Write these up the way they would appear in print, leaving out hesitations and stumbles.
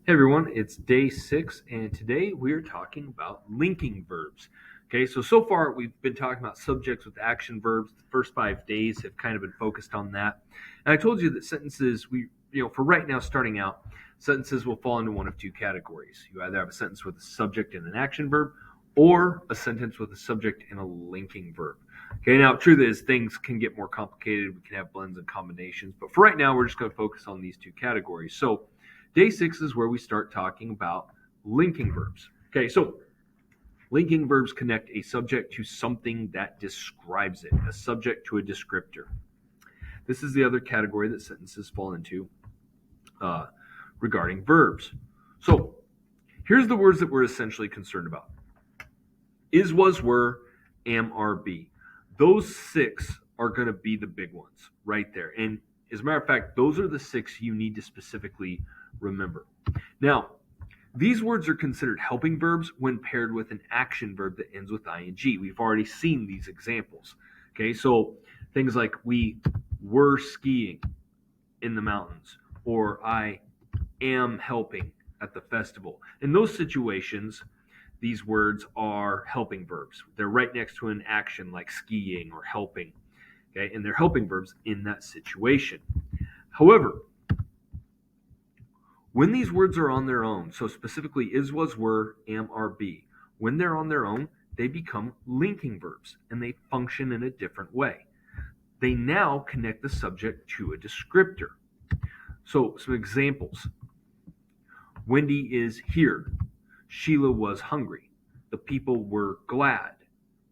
Hey everyone, it's day 6, and today we're talking about linking verbs. Okay, so far we've been talking about subjects with action verbs. The first 5 days have kind of been focused on that. And I told you that sentences, for right now, starting out, sentences will fall into one of two categories. You either have a sentence with a subject and an action verb, or a sentence with a subject and a linking verb. Okay, now, truth is, things can get more complicated. We can have blends and combinations, but for right now, we're just going to focus on these two categories. So, day 6 is where we start talking about linking verbs. Okay, so linking verbs connect a subject to something that describes it, a subject to a descriptor. This is the other category that sentences fall into regarding verbs. So here's the words that we're essentially concerned about: is, was, were, am, are, be. Those 6 are going to be the big ones right there. And as a matter of fact, those are the 6 you need to specifically remember. Now, these words are considered helping verbs when paired with an action verb that ends with ing. We've already seen these examples. Okay, so things like we were skiing in the mountains, or I am helping at the festival. In those situations, these words are helping verbs. They're right next to an action like skiing or helping. Okay, and they're helping verbs in that situation. However, when these words are on their own, so specifically is, was, were, am, are, be, when they're on their own, they become linking verbs and they function in a different way. They now connect the subject to a descriptor. So, some examples: Wendy is here. Sheila was hungry. The people were glad.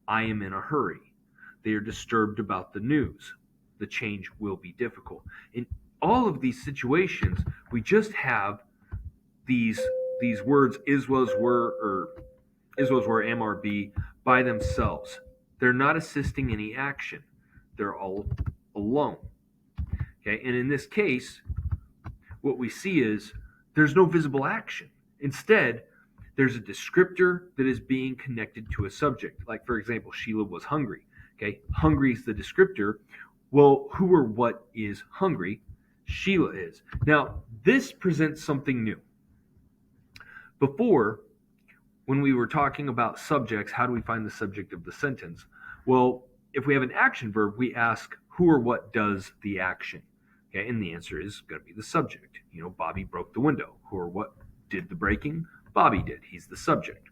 I am in a hurry. They are disturbed about the news. The change will be difficult. In all of these situations, we just have these words is, was, were, am, are, be by themselves. They're not assisting any action. They're all alone. Okay, and in this case, what we see is there's no visible action. Instead, there's a descriptor that is being connected to a subject. Like, for example, Sheila was hungry. Okay, hungry is the descriptor. Well, who or what is hungry? Sheila is. Now, this presents something new. Before, when we were talking about subjects, how do we find the subject of the sentence? Well, if we have an action verb, we ask who or what does the action. Okay, and the answer is going to be the subject. Bobby broke the window. Who or what did the breaking? Bobby did. He's the subject.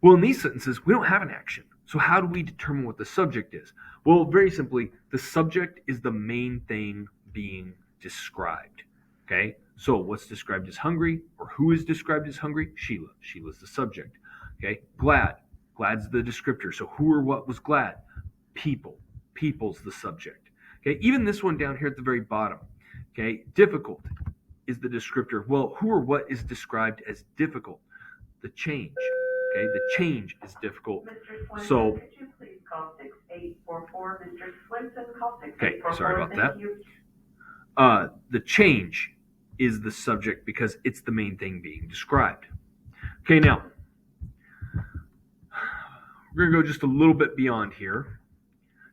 Well, in these sentences, we don't have an action. So how do we determine what the subject is? Well, very simply, the subject is the main thing being described. Okay, so what's described as hungry, or who is described as hungry? Sheila. Sheila's the subject. Okay, glad. Glad's the descriptor. So who or what was glad? People. People's the subject. Okay, even this one down here at the very bottom. Okay, difficult is the descriptor. Well, who or what is described as difficult? The change. Okay, the change is difficult. Mr. Swinton, so could you please call 6844? Mr. Swinton, call 6844. Okay, sorry about that. You. The change is the subject because it's the main thing being described. Okay, now we're going to go just a little bit beyond here.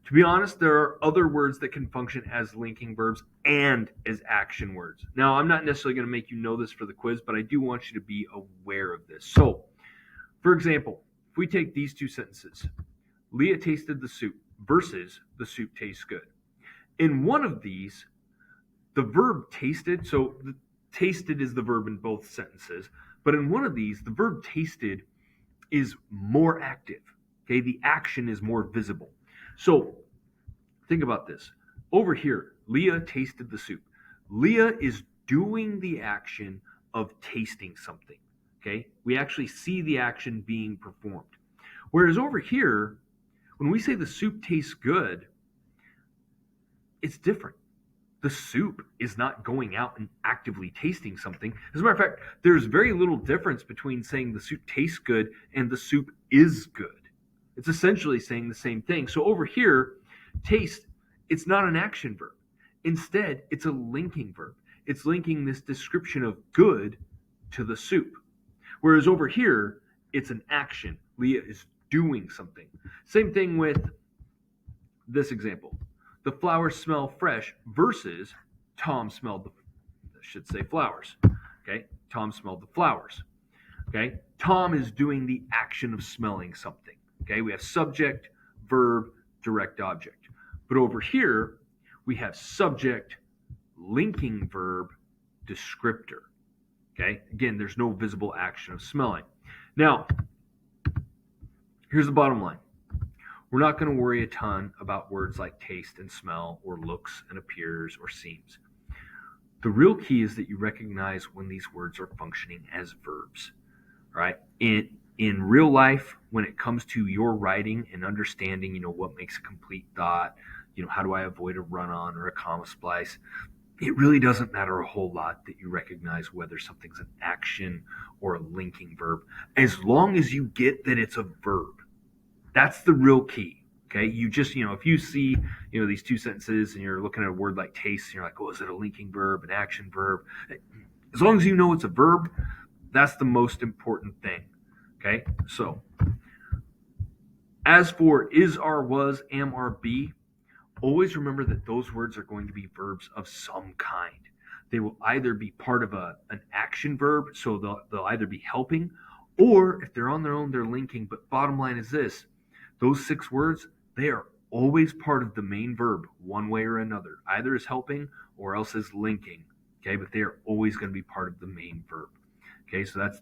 To be honest, there are other words that can function as linking verbs and as action words. Now, I'm not necessarily going to make you know this for the quiz, but I do want you to be aware of this. So, for example, if we take these two sentences, Leah tasted the soup versus the soup tastes good. In one of these, the verb tasted, so the tasted is the verb in both sentences, but in one of these, the verb tasted is more active. Okay, the action is more visible. So think about this. Over here, Leah tasted the soup. Leah is doing the action of tasting something. Okay, we actually see the action being performed. Whereas over here, when we say the soup tastes good, it's different. The soup is not going out and actively tasting something. As a matter of fact, there's very little difference between saying the soup tastes good and the soup is good. It's essentially saying the same thing. So over here, taste, it's not an action verb. Instead, it's a linking verb. It's linking this description of good to the soup. Whereas over here, it's an action. Leah is doing something. Same thing with this example. The flowers smell fresh versus Tom smelled the, I should say, flowers. Okay, Tom smelled the flowers. Okay, Tom is doing the action of smelling something. Okay, we have subject, verb, direct object. But over here, we have subject, linking verb, descriptor. Okay, again, there's no visible action of smelling. Now, here's the bottom line. We're not going to worry a ton about words like taste and smell, or looks and appears, or seems. The real key is that you recognize when these words are functioning as verbs, right? In real life, when it comes to your writing and understanding, what makes a complete thought, how do I avoid a run-on or a comma splice, it really doesn't matter a whole lot that you recognize whether something's an action or a linking verb, as long as you get that it's a verb. That's the real key. Okay, you just, if you see, these two sentences and you're looking at a word like taste, and you're like, oh, is it a linking verb, an action verb? As long as you know it's a verb, that's the most important thing. Okay, so as for is, are, was, am, are, be, always remember that those words are going to be verbs of some kind. They will either be part of an action verb, so they'll either be helping, or if they're on their own, they're linking. But bottom line is this: those 6 words, they are always part of the main verb, one way or another, either as helping or else as linking. Okay, but they are always going to be part of the main verb. Okay, so that's